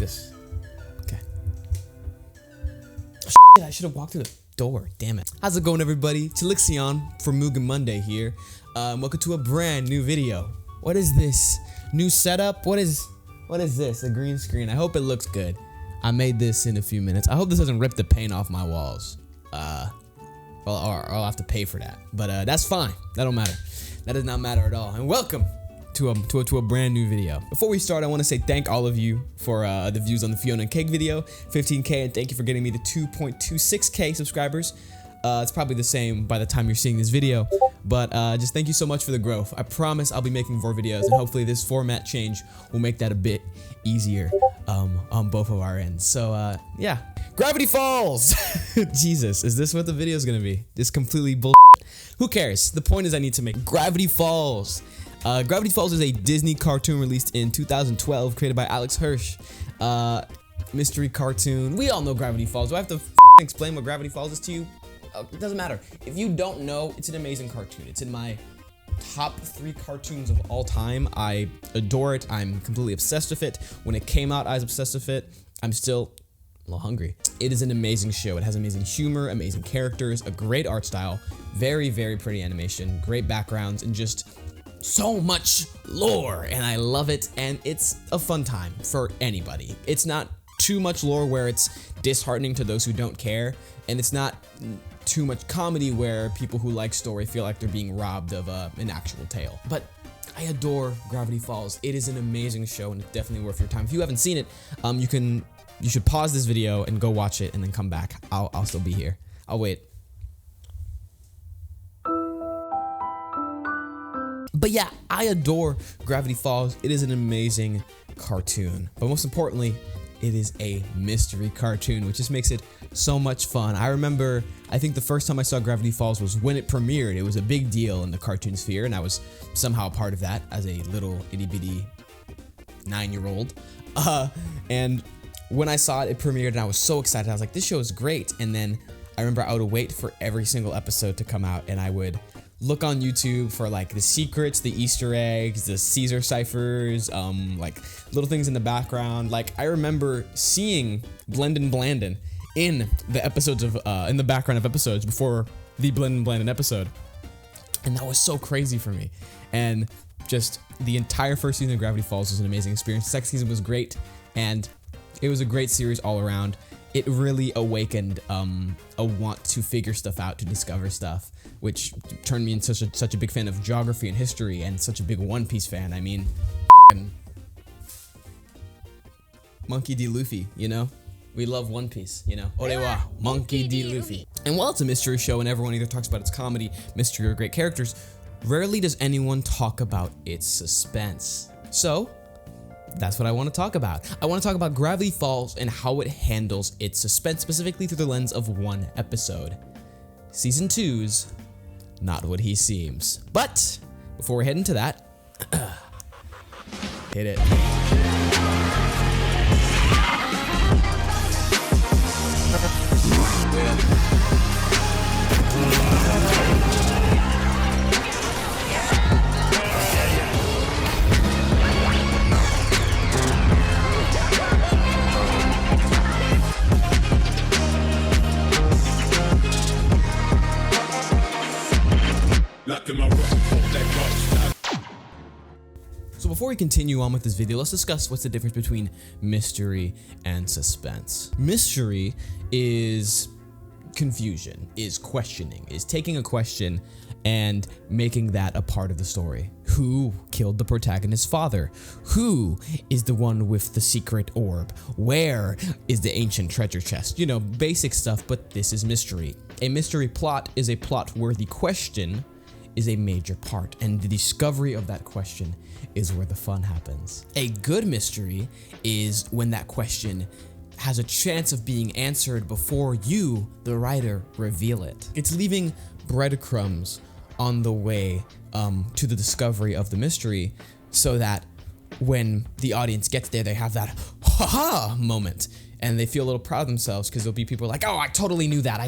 this. Okay. Oh, shit, I should have walked through the door. Damn it. How's it going, everybody? Chillixion for Mugen Monday here. Welcome to a brand new video. What is this? New setup? What is this? A green screen. I hope it looks good. I made this in a few minutes. I hope this doesn't rip the paint off my walls. Or I'll have to pay for that. But that's fine. That don't matter. That does not matter at all. And welcome to a brand new video. Before we start, I want to say thank all of you for the views on the Fiona and Cake video, 15K, and thank you for getting me to 2.26K subscribers. It's probably the same by the time you're seeing this video, but just thank you so much for the growth. I promise I'll be making more videos, and hopefully this format change will make that a bit easier on both of our ends. So yeah, Gravity Falls. Jesus, is this what the video is gonna be? Just completely bull. Who cares? The point is I need to make Gravity Falls. Gravity Falls is a Disney cartoon released in 2012, created by Alex Hirsch. Mystery cartoon. We all know Gravity Falls. Do I have to explain what Gravity Falls is to you? It doesn't matter. If you don't know, it's an amazing cartoon. It's in my top 3 cartoons of all time. I adore it. I'm completely obsessed with it. When it came out, I was obsessed with it. I'm still a little hungry. It is an amazing show. It has amazing humor, amazing characters, a great art style, very, very pretty animation, great backgrounds, and just so much lore. And I love it. And it's a fun time for anybody. It's not too much lore where it's disheartening to those who don't care. And it's not too much comedy where people who like story feel like they're being robbed of an actual tale. But I adore Gravity Falls. It is an amazing show and it's definitely worth your time. If you haven't seen it, you should pause this video and go watch it and then come back. I'll still be here. I'll wait. But yeah, I adore Gravity Falls. It is an amazing cartoon. But most importantly, it is a mystery cartoon, which just makes it so much fun. I remember, I think the first time I saw Gravity Falls was when it premiered. It was a big deal in the cartoon sphere, and I was somehow a part of that as a little itty-bitty 9-year-old. And when I saw it, it premiered, and I was so excited. I was like, this show is great. And then I remember I would wait for every single episode to come out, and I would look on YouTube for like the secrets, the Easter eggs, the Caesar ciphers, like little things in the background. Like I remember seeing Blendin' Blandin' in the episodes of in the background of episodes before the Blendin' Blandin' episode, and that was so crazy for me. And just the entire first season of Gravity Falls was an amazing experience. The second season was great, and it was a great series all around. It really awakened a want to figure stuff out, to discover stuff, which turned me into such a big fan of geography and history, and such a big One Piece fan. I mean, Monkey D. Luffy, you know? We love One Piece, you know? Orewa, Monkey D. Luffy. And while it's a mystery show and everyone either talks about its comedy, mystery, or great characters, rarely does anyone talk about its suspense. So that's what I want to talk about. I want to talk about Gravity Falls and how it handles its suspense, specifically through the lens of one episode. Season 2's Not What He Seems. But before we head into that, hit it. So before we continue on with this video, let's discuss what's the difference between mystery and suspense. Mystery is confusion, is questioning, is taking a question and making that a part of the story. Who killed the protagonist's father? Who is the one with the secret orb? Where is the ancient treasure chest? You know, basic stuff, but this is mystery. A mystery plot is a plot where the question is a major part, and the discovery of that question is where the fun happens. A good mystery is when that question has a chance of being answered before you, the writer, reveal it. It's leaving breadcrumbs on the way to the discovery of the mystery, so that when the audience gets there, they have that ha-ha moment, and they feel a little proud of themselves, because there'll be people like, oh, I totally knew that.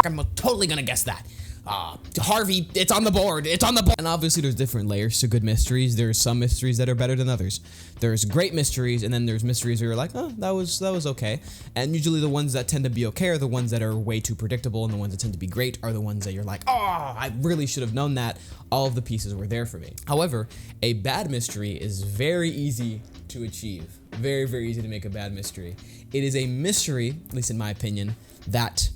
I'm totally gonna guess that. Harvey, it's on the board, it's on the board. And obviously there's different layers to good mysteries. There's some mysteries that are better than others. There's great mysteries, and then there's mysteries where you're like, oh, that was okay. And usually the ones that tend to be okay are the ones that are way too predictable, and the ones that tend to be great are the ones that you're like, oh, I really should have known that. All of the pieces were there for me. However, a bad mystery is very easy to achieve. Very, very easy to make a bad mystery. It is a mystery, at least in my opinion, that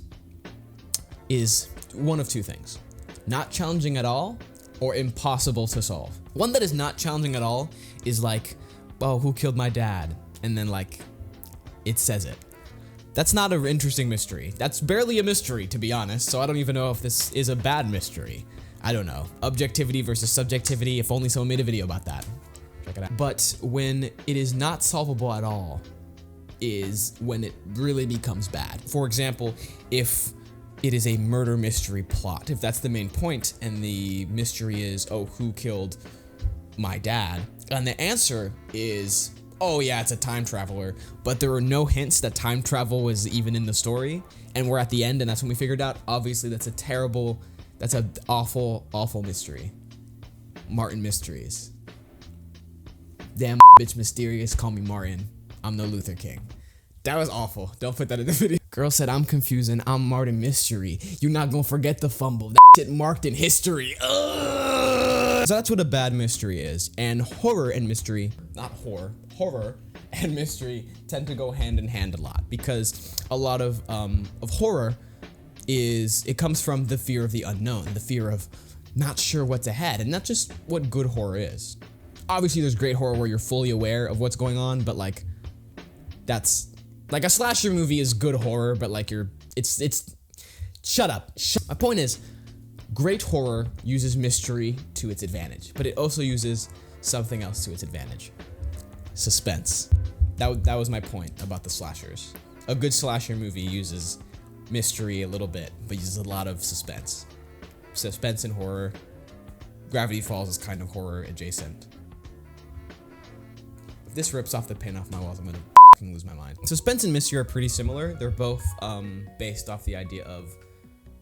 is one of two things: not challenging at all, or impossible to solve. One that is not challenging at all is like, oh, who killed my dad? And then like, it says it. That's not an interesting mystery. That's barely a mystery, to be honest, so I don't even know if this is a bad mystery. I don't know. Objectivity versus subjectivity, if only someone made a video about that. Check it out. But when it is not solvable at all is when it really becomes bad. For example, if it is a murder mystery plot, if that's the main point and the mystery is, oh, who killed my dad? And the answer is, oh yeah, it's a time traveler, but there are no hints that time travel was even in the story, and we're at the end and that's when we figured out. Obviously that's an awful, awful mystery. Martin Mysteries. Damn bitch mysterious, call me Martin. I'm no Luther King. That was awful. Don't put that in the video. Girl said, I'm confusing. I'm Martin Mystery. You're not gonna forget the fumble. That shit marked in history. Ugh. So that's what a bad mystery is. And horror and mystery, not horror, horror and mystery tend to go hand in hand a lot, because a lot of horror it comes from the fear of the unknown, the fear of not sure what's ahead, and that's just what good horror is. Obviously, there's great horror where you're fully aware of what's going on, but like, that's like a slasher movie is good horror, but like shut up. My point is, great horror uses mystery to its advantage, but it also uses something else to its advantage. Suspense. That was my point about the slashers. A good slasher movie uses mystery a little bit, but uses a lot of suspense. Suspense and horror. Gravity Falls is kind of horror adjacent. If this rips off the paint off my walls, I'm gonna lose my mind. Suspense and mystery are pretty similar. They're both based off the idea of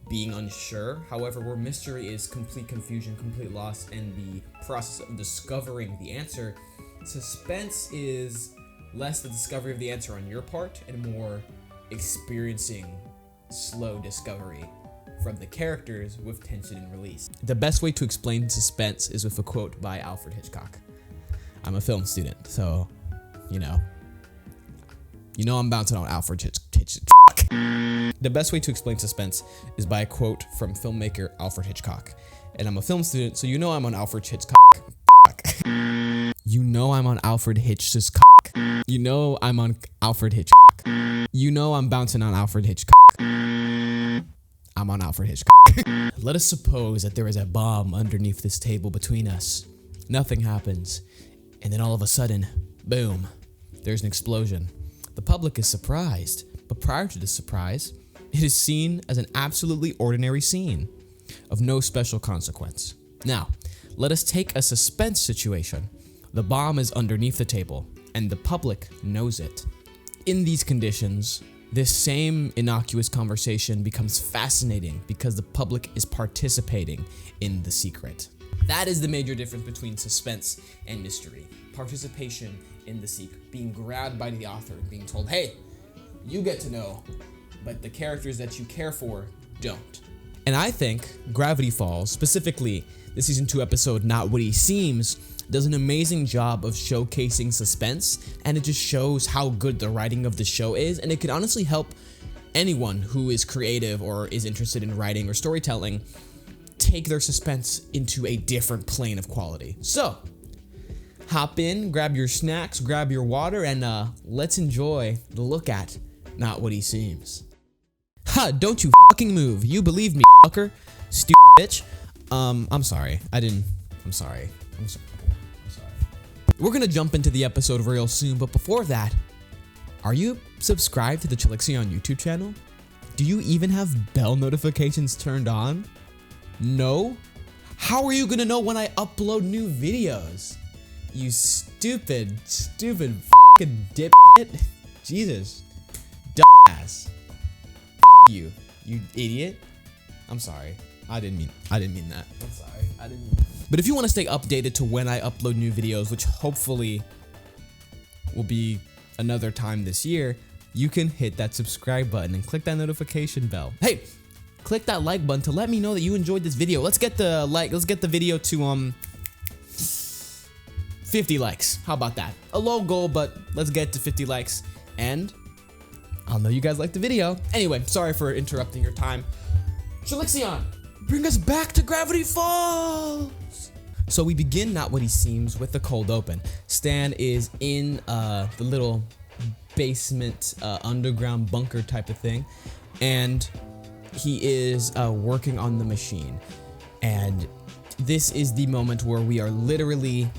being unsure. However, where mystery is complete confusion, complete loss, and the process of discovering the answer, suspense is less the discovery of the answer on your part and more experiencing slow discovery from the characters with tension and release. The best way to explain suspense is with a quote by Alfred Hitchcock. I'm a film student, so, you know I'm bouncing on Alfred Hitchcock. The best way to explain suspense is by a quote from filmmaker Alfred Hitchcock. And I'm a film student, so I'm on Alfred Hitchcock. I'm on Alfred Hitchcock. I'm on Alfred Hitchcock. I'm bouncing on Alfred Hitchcock. I'm on Alfred Hitchcock. Let us suppose that there is a bomb underneath this table between us. Nothing happens. And then all of a sudden, boom, there's an explosion. The public is surprised, but prior to this surprise, it is seen as an absolutely ordinary scene of no special consequence. Now, let us take a suspense situation. The bomb is underneath the table, and the public knows it. In these conditions, this same innocuous conversation becomes fascinating because the public is participating in the secret. That is the major difference between suspense and mystery. Participation in the secret, being grabbed by the author, being told, hey, you get to know, but the characters that you care for don't. And I think Gravity Falls, specifically the season 2 episode Not What He Seems, does an amazing job of showcasing suspense, and it just shows how good the writing of the show is, and it could honestly help anyone who is creative or is interested in writing or storytelling take their suspense into a different plane of quality. So, hop in, grab your snacks, grab your water, and let's enjoy the look at Not What He Seems. Ha, don't you fucking move. You believe me, fucker. Stupid bitch. I'm sorry. I'm sorry. We're gonna jump into the episode real soon, but before that, are you subscribed to the Chillixion YouTube channel? Do you even have bell notifications turned on? No? How are you gonna know when I upload new videos? You stupid fucking dipshit. Jesus. Dumbass. You idiot. I'm sorry. I didn't mean that. I'm sorry. I didn't mean that. But if you want to stay updated to when I upload new videos, which hopefully will be another time this year, you can hit that subscribe button and click that notification bell. Hey, click that like button to let me know that you enjoyed this video. Let's get the video to 50 likes. How about that? A low goal, but let's get to 50 likes and I'll know you guys liked the video. Anyway, sorry for interrupting your time. Chillixion, bring us back to Gravity Falls. So we begin not what he seems with the cold open. Stan is in the little basement underground bunker type of thing, and he is working on the machine. And this is the moment where we are literally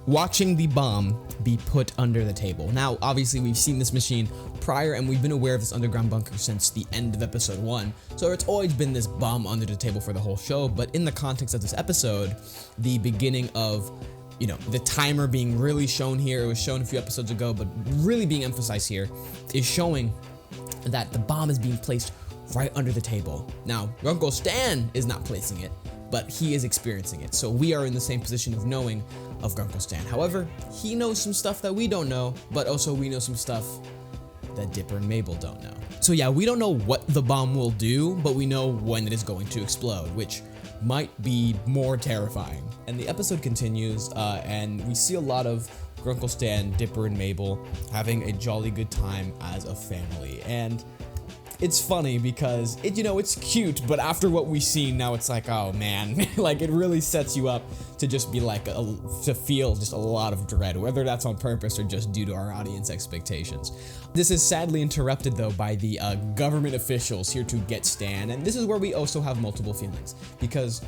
watching the bomb be put under the table. Now, obviously, we've seen this machine prior, and we've been aware of this underground bunker since the end of episode 1. So it's always been this bomb under the table for the whole show. But in the context of this episode, the beginning of, you know, the timer being really shown here, it was shown a few episodes ago, but really being emphasized here, is showing that the bomb is being placed right under the table. Now, Uncle Stan is not placing it, but he is experiencing it. So we are in the same position of knowing of Grunkle Stan. However, he knows some stuff that we don't know, but also we know some stuff that Dipper and Mabel don't know. So yeah, we don't know what the bomb will do, but we know when it is going to explode, which might be more terrifying. And the episode continues, and we see a lot of Grunkle Stan, Dipper, and Mabel having a jolly good time as a family. And it's funny because it's cute, but after what we've seen now, it's like, oh man, like it really sets you up to just be like, to feel just a lot of dread, whether that's on purpose or just due to our audience expectations. This is sadly interrupted though by the government officials here to get Stan, and this is where we also have multiple feelings, because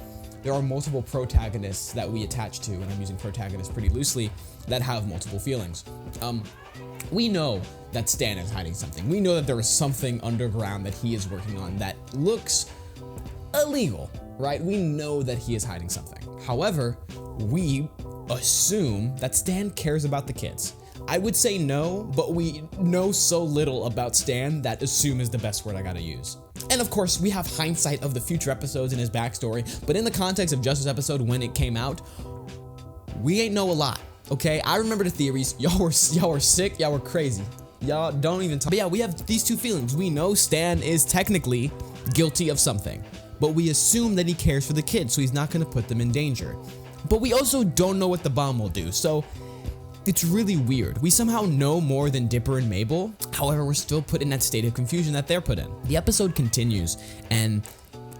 there are multiple protagonists that we attach to, and I'm using protagonist pretty loosely, that have multiple feelings. We know that Stan is hiding something. We know that there is something underground that he is working on that looks illegal, right? We know that he is hiding something. However, we assume that Stan cares about the kids. I would say no, but we know so little about Stan that assume is the best word I gotta use. And of course, we have hindsight of the future episodes and his backstory, but in the context of just this episode when it came out, we ain't know a lot. Okay, I remember the theories. Y'all were sick. Y'all were crazy. Y'all don't even talk. But yeah, we have these two feelings. We know Stan is technically guilty of something, but we assume that he cares for the kids, so he's not going to put them in danger. But we also don't know what the bomb will do, so it's really weird. We somehow know more than Dipper and Mabel. However, we're still put in that state of confusion that they're put in. The episode continues, and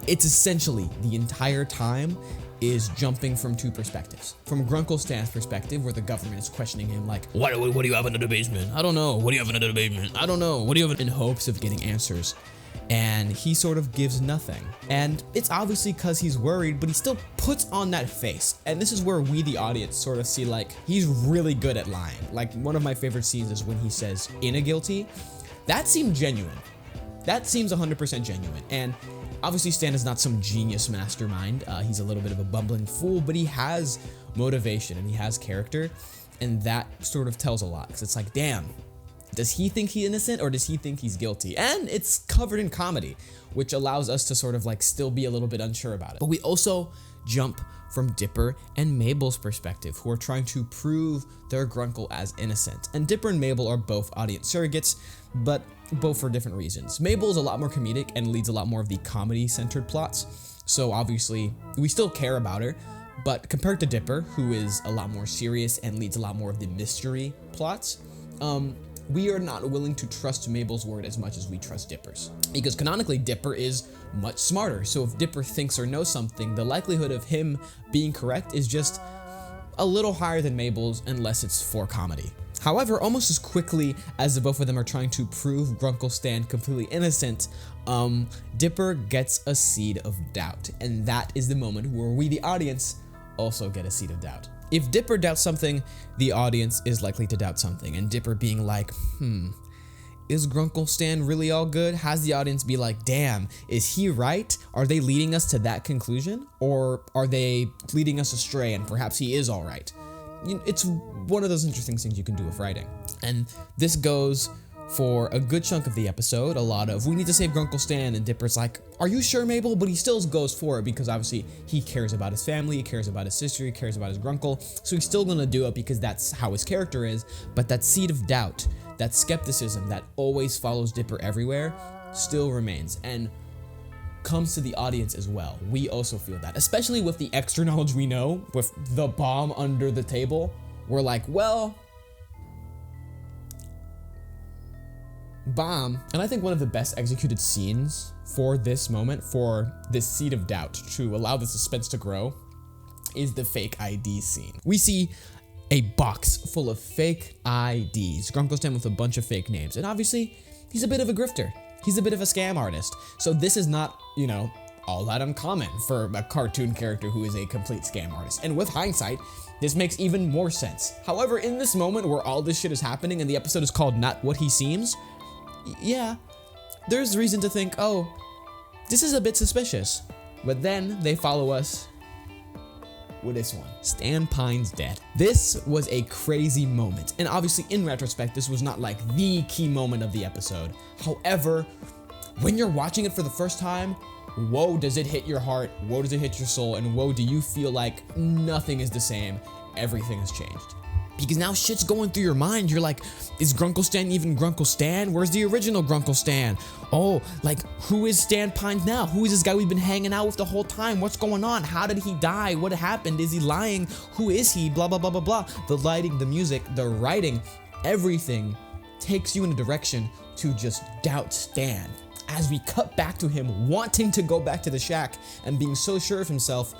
it's essentially the entire time is jumping from two perspectives. From Grunkle Stan's perspective, where the government is questioning him like, what do you have under the basement? I don't know. What do you have under the basement? I don't know. What do you have? In hopes of getting answers. And he sort of gives nothing. And it's obviously because he's worried, but he still puts on that face. And this is where we, the audience, sort of see like, he's really good at lying. Like one of my favorite scenes is when he says, "in a guilty." That seemed genuine. That seems 100% genuine. And obviously Stan is not some genius mastermind. He's a little bit of a bumbling fool, but he has motivation and he has character. And that sort of tells a lot. Because it's like, damn, does he think he's innocent or does he think he's guilty? And it's covered in comedy, which allows us to sort of like still be a little bit unsure about it. But we also jump from Dipper and Mabel's perspective, who are trying to prove their Grunkle as innocent. And Dipper and Mabel are both audience surrogates, but both for different reasons. Mabel is a lot more comedic and leads a lot more of the comedy-centered plots, so obviously we still care about her, but compared to Dipper, who is a lot more serious and leads a lot more of the mystery plots, we are not willing to trust Mabel's word as much as we trust Dipper's. Because canonically, Dipper is much smarter, so if Dipper thinks or knows something, the likelihood of him being correct is just a little higher than Mabel's unless it's for comedy. However, almost as quickly as the both of them are trying to prove Grunkle Stan completely innocent, Dipper gets a seed of doubt, and that is the moment where we, the audience, also get a seed of doubt. If Dipper doubts something, the audience is likely to doubt something, and Dipper being like, is Grunkle Stan really all good? Has the audience be like, damn, is he right? Are they leading us to that conclusion? Or are they leading us astray and perhaps he is all right? It's one of those interesting things you can do with writing. And this goes for a good chunk of the episode, a lot of, we need to save Grunkle Stan, and Dipper's like, are you sure, Mabel? But he still goes for it because obviously he cares about his family, he cares about his sister, he cares about his grunkle, so he's still gonna do it because that's how his character is. But that seed of doubt, that skepticism that always follows Dipper everywhere still remains and comes to the audience as well. We also feel that, especially with the extra knowledge we know with the bomb under the table. We're like, well, bomb. And I think one of the best executed scenes for this moment, for this seed of doubt to allow the suspense to grow, is the fake ID scene. We see a box full of fake IDs, Grunkle Stan with a bunch of fake names, and obviously he's a bit of a grifter. He's a bit of a scam artist. So this is not, you know, all that uncommon for a cartoon character who is a complete scam artist. And with hindsight, this makes even more sense. However, in this moment where all this shit is happening and the episode is called Not What He Seems, yeah, there's reason to think, oh, this is a bit suspicious. But then they follow us with this one. Stan Pines dead. This was a crazy moment. And obviously, in retrospect, this was not like the key moment of the episode. However, when you're watching it for the first time, whoa, does it hit your heart, whoa, does it hit your soul, and whoa, do you feel like nothing is the same, everything has changed. Because now shit's going through your mind. You're like, is Grunkle Stan even Grunkle Stan? Where's the original Grunkle Stan? Oh, like, who is Stan Pines now? Who is this guy we've been hanging out with the whole time? What's going on? How did he die? What happened? Is he lying? Who is he? Blah, blah, blah, blah, blah. The lighting, the music, the writing, everything takes you in a direction to just doubt Stan. As we cut back to him wanting to go back to the shack and being so sure of himself,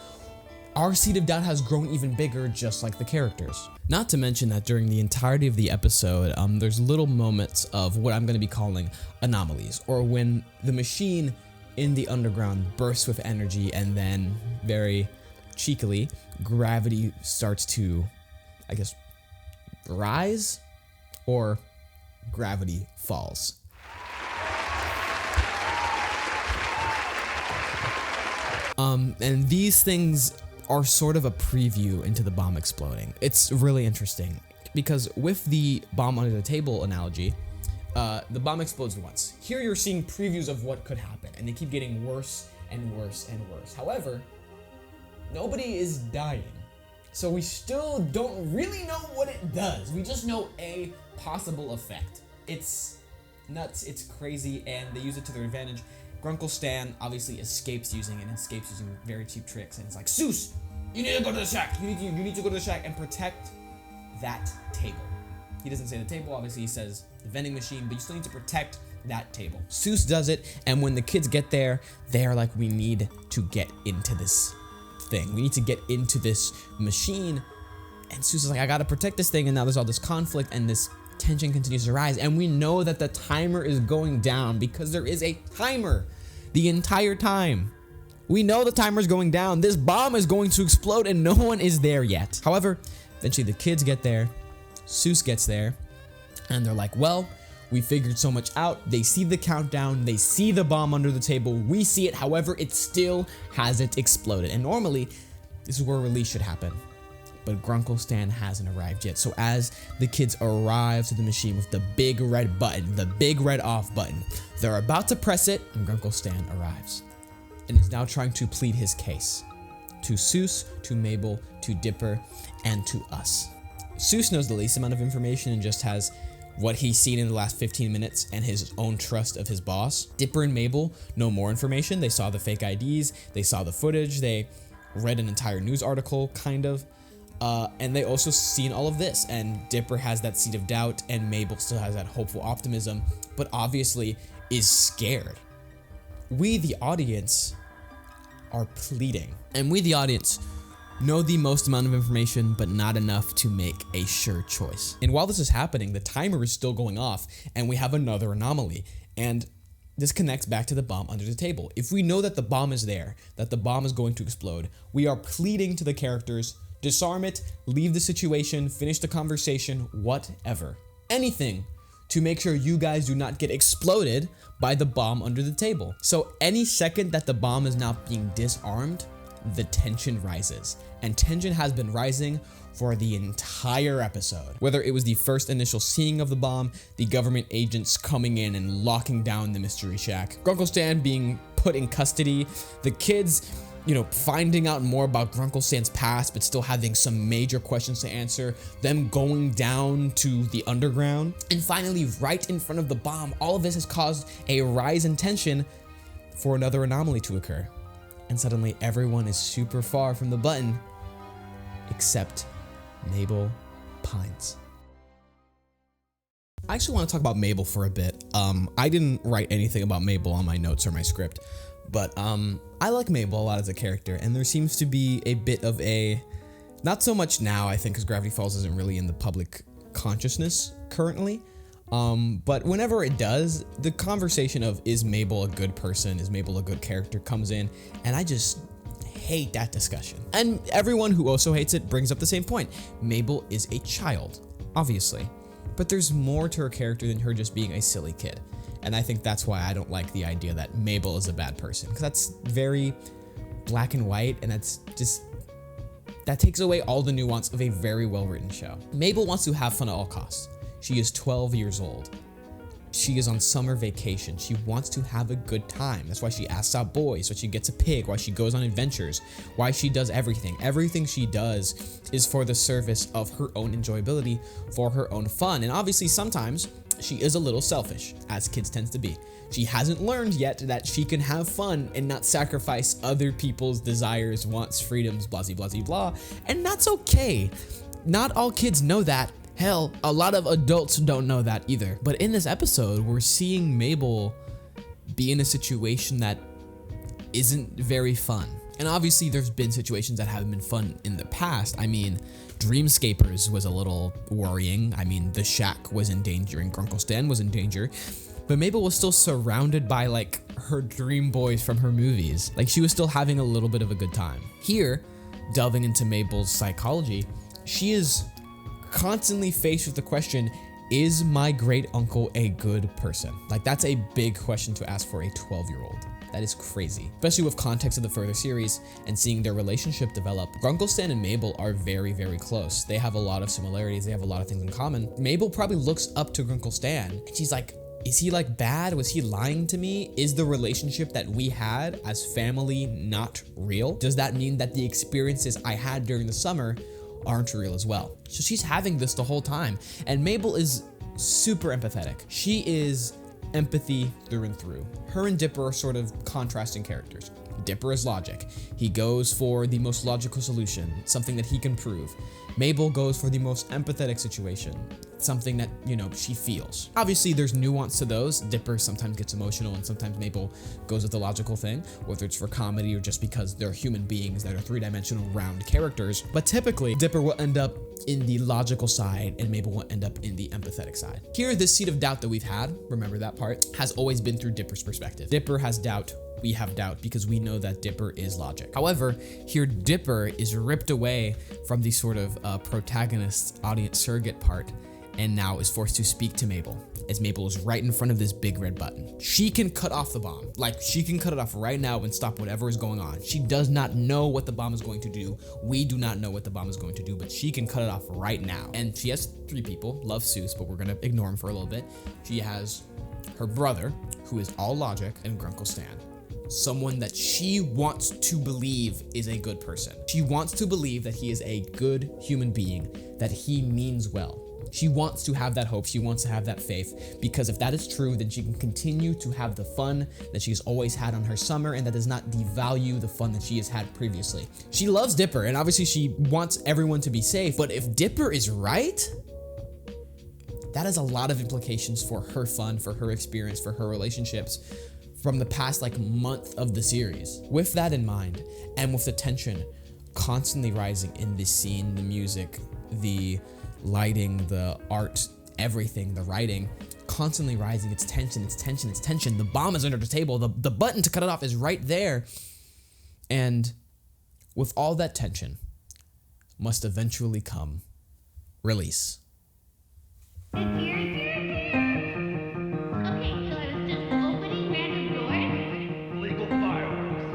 our seed of doubt has grown even bigger, just like the characters. Not to mention that during the entirety of the episode, there's little moments of what I'm going to be calling anomalies, or when the machine in the underground bursts with energy and then, very cheekily, gravity starts to, I guess, rise, or gravity falls. And these things are sort of a preview into the bomb exploding. It's really interesting because with the bomb under the table analogy, the bomb explodes once. Here you're seeing previews of what could happen, and they keep getting worse and worse and worse. However, nobody is dying, so we still don't really know what it does. We just know a possible effect. It's nuts, it's crazy, and they use it to their advantage. Grunkle Stan obviously escapes using very cheap tricks, and it's like, Seuss, you need to go to the shack. You need to go to the shack and protect that table. He doesn't say the table, obviously he says the vending machine, but you still need to protect that table. Seuss does it, and when the kids get there, they are like, we need to get into this thing. We need to get into this machine. And Seuss is like, I gotta protect this thing, and now there's all this conflict, and this tension continues to rise, and we know that the timer is going down because there is a timer the entire time. We know the timer's going down. This bomb is going to explode and no one is there yet. However, eventually the kids get there, Seuss gets there, and they're like, well, we figured so much out. They see the countdown, they see the bomb under the table, we see it, however, it still hasn't exploded. And normally, this is where release should happen. But Grunkle Stan hasn't arrived yet. So as the kids arrive to the machine with the big red button, the big red off button, they're about to press it, and Grunkle Stan arrives. And is now trying to plead his case. To Seuss, to Mabel, to Dipper, and to us. Seuss knows the least amount of information and just has what he's seen in the last 15 minutes and his own trust of his boss. Dipper and Mabel know more information. They saw the fake IDs, they saw the footage, they read an entire news article, kind of. And they also seen all of this, and Dipper has that seed of doubt, and Mabel still has that hopeful optimism, but obviously is scared. We, the audience, are pleading, and we, the audience, know the most amount of information, but not enough to make a sure choice. And while this is happening, the timer is still going off, and we have another anomaly, and this connects back to the bomb under the table. If we know that the bomb is there, that the bomb is going to explode, we are pleading to the characters, disarm it, leave the situation, finish the conversation, whatever. Anything to make sure you guys do not get exploded by the bomb under the table. So any second that the bomb is now being disarmed, the tension rises. And tension has been rising for the entire episode. Whether it was the first initial seeing of the bomb, the government agents coming in and locking down the mystery shack, Grunkle Stan being put in custody, the kids, finding out more about Grunkle Stan's past, but still having some major questions to answer, them going down to the underground, and finally, right in front of the bomb, all of this has caused a rise in tension for another anomaly to occur. And suddenly everyone is super far from the button, except Mabel Pines. I actually want to talk about Mabel for a bit. I didn't write anything about Mabel on my notes or my script, but I like Mabel a lot as a character, and there seems to be a bit of a, not so much now, I think, because Gravity Falls isn't really in the public consciousness currently, but whenever it does, the conversation of, is Mabel a good person, is Mabel a good character, comes in, and I just hate that discussion. And everyone who also hates it brings up the same point. Mabel is a child, obviously, but there's more to her character than her just being a silly kid. And I think that's why I don't like the idea that Mabel is a bad person, because that's very black and white, and that takes away all the nuance of a very well-written show. Mabel wants to have fun at all costs. She is 12 years old. She is on summer vacation. She wants to have a good time. That's why she asks out boys, why she gets a pig, why she goes on adventures, why she does everything. Everything she does is for the service of her own enjoyability, for her own fun. And obviously sometimes she is a little selfish, as kids tend to be. She hasn't learned yet that she can have fun and not sacrifice other people's desires, wants, freedoms, blah, blah, blah, blah. And that's okay. Not all kids know that. Hell, a lot of adults don't know that either. But in this episode, we're seeing Mabel be in a situation that isn't very fun. And obviously there's been situations that haven't been fun in the past. I mean, Dreamscapers was a little worrying. I mean, the shack was in danger and Grunkle Stan was in danger. But Mabel was still surrounded by like her dream boys from her movies. Like she was still having a little bit of a good time. Here, delving into Mabel's psychology, she is constantly faced with the question, is my great uncle a good person? Like that's a big question to ask for a 12-year-old. That is crazy, especially with context of the further series and seeing their relationship develop. Grunkle Stan and Mabel are very, very close. They have a lot of similarities. They have a lot of things in common. Mabel probably looks up to Grunkle Stan and she's like, is he like bad? Was he lying to me? Is the relationship that we had as family not real? Does that mean that the experiences I had during the summer aren't real as well? So she's having this the whole time, and Mabel is super empathetic. She is empathy through and through. Her and Dipper are sort of contrasting characters. Dipper is logic. He goes for the most logical solution, something that he can prove. Mabel goes for the most empathetic situation, something that, she feels. Obviously, there's nuance to those. Dipper sometimes gets emotional, and sometimes Mabel goes with the logical thing, whether it's for comedy or just because they're human beings that are three-dimensional round characters. But typically, Dipper will end up in the logical side, and Mabel will end up in the empathetic side. Here, this seed of doubt that we've had, remember that part, has always been through Dipper's perspective. Dipper has doubt. We have doubt because we know that Dipper is logic. However, here Dipper is ripped away from the sort of protagonist audience surrogate part and now is forced to speak to Mabel, as Mabel is right in front of this big red button. She can cut off the bomb. Like, she can cut it off right now and stop whatever is going on. She does not know what the bomb is going to do. We do not know what the bomb is going to do, but she can cut it off right now. And she has three people. Love Seuss, but we're gonna ignore him for a little bit. She has her brother, who is all logic, and Grunkle Stan. Someone that she wants to believe is a good person. She wants to believe that he is a good human being, that he means well. She wants to have that hope. She wants to have that faith, because if that is true, then she can continue to have the fun that she's always had on her summer, and that does not devalue the fun that she has had previously. She loves Dipper, and obviously she wants everyone to be safe, but if Dipper is right, that has a lot of implications for her fun, for her experience, for her relationships from the past month of the series. With that in mind, and with the tension constantly rising in this scene, the music, the lighting, the art, everything, the writing, constantly rising, it's tension, it's tension, it's tension. The bomb is under the table, the button to cut it off is right there. And with all that tension must eventually come release. Okay, so I was just opening random doors? Legal fireworks.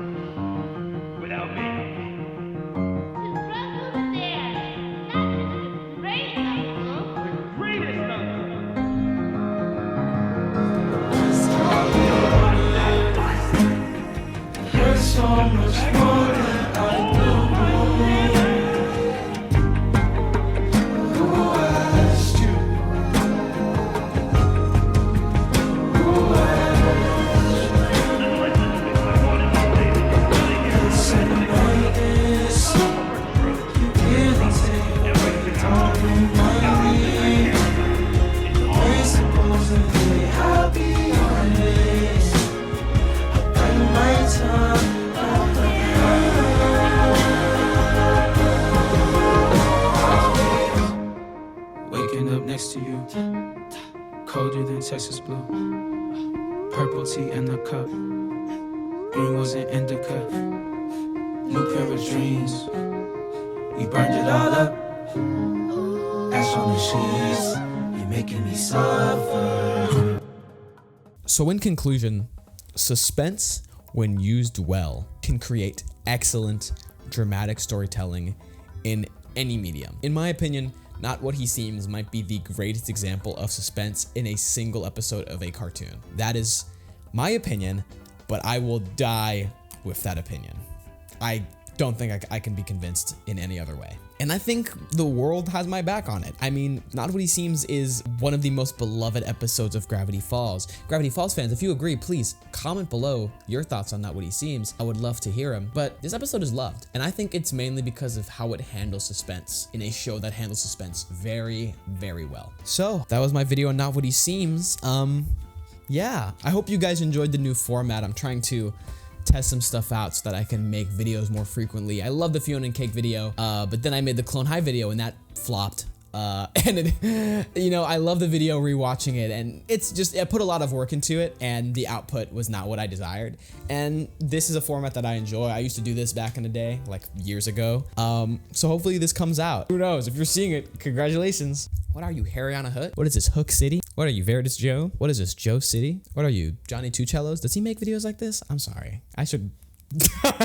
Without me. glasses blue. Purple tea in the cup. Green was an indica. New pair of dreams. We burned it all up. Ash on the sheets. You're making me suffer. So in conclusion, suspense, when used well, can create excellent dramatic storytelling in any medium. In my opinion, Not What He Seems might be the greatest example of suspense in a single episode of a cartoon. That is my opinion, but I will die with that opinion. I don't think I can be convinced in any other way. And I think the world has my back on it. I mean, Not What He Seems is one of the most beloved episodes of Gravity Falls. Gravity Falls fans, if you agree, please comment below your thoughts on Not What He Seems. I would love to hear them. But this episode is loved. And I think it's mainly because of how it handles suspense in a show that handles suspense very, very well. So that was my video on Not What He Seems. Yeah, I hope you guys enjoyed the new format. I'm trying to test some stuff out so that I can make videos more frequently. I love the Fiona and Cake video, but then I made the Clone High video and that flopped. And it, you know, I love the video rewatching it, and it's just, I put a lot of work into it and the output was not what I desired. And this is a format that I enjoy. I used to do this back in the day, like years ago. So hopefully this comes out. Who knows? If you're seeing it, congratulations. What are you, Harry on a Hood? What is this, Hook City? What are you, Veritas Joe? What is this, Joe City? What are you, Johnny Two Cellos? Does he make videos like this? I'm sorry. I should...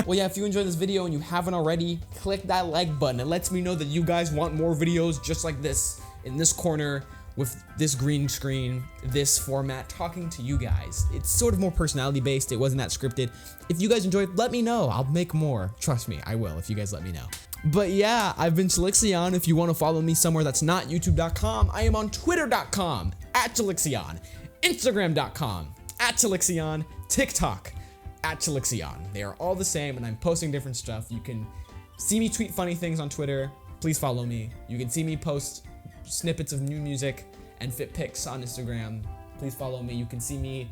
Well, yeah, if you enjoyed this video and you haven't already, click that like button. It lets me know that you guys want more videos just like this, in this corner, with this green screen, this format, talking to you guys. It's sort of more personality based. It wasn't that scripted. If you guys enjoyed, let me know. I'll make more. Trust me, I will if you guys let me know. But yeah, I've been Chillixion. If you want to follow me somewhere that's not youtube.com, I am on twitter.com @Chillixion, instagram.com @Chillixion, TikTok @Chillixion. They are all the same and I'm posting different stuff. You can see me tweet funny things on Twitter. Please follow me. You can see me post snippets of new music and fit pics on Instagram. Please follow me. You can see me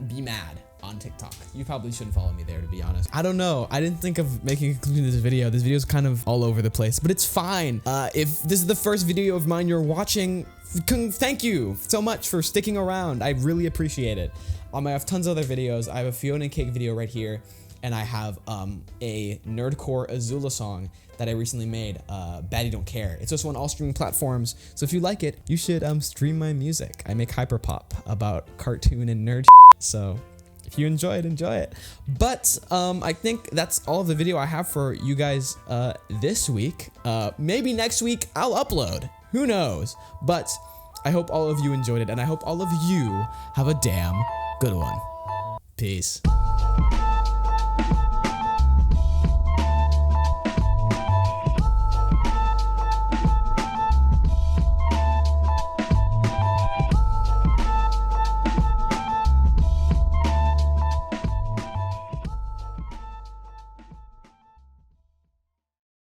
be mad on TikTok. You probably shouldn't follow me there, to be honest. I don't know. I didn't think of making a conclusion to this video. This video is kind of all over the place, but it's fine. If this is the first video of mine you're watching, thank you so much for sticking around. I really appreciate it. I have tons of other videos. I have a Fiona and Cake video right here, and I have a nerdcore Azula song that I recently made, Baddie Don't Care. It's also on all streaming platforms, so if you like it, you should stream my music. I make hyperpop about cartoon and nerd so if you enjoy it, enjoy it. But I think that's all of the video I have for you guys this week. Maybe next week I'll upload. Who knows? But I hope all of you enjoyed it, and I hope all of you have a damn good one. Peace.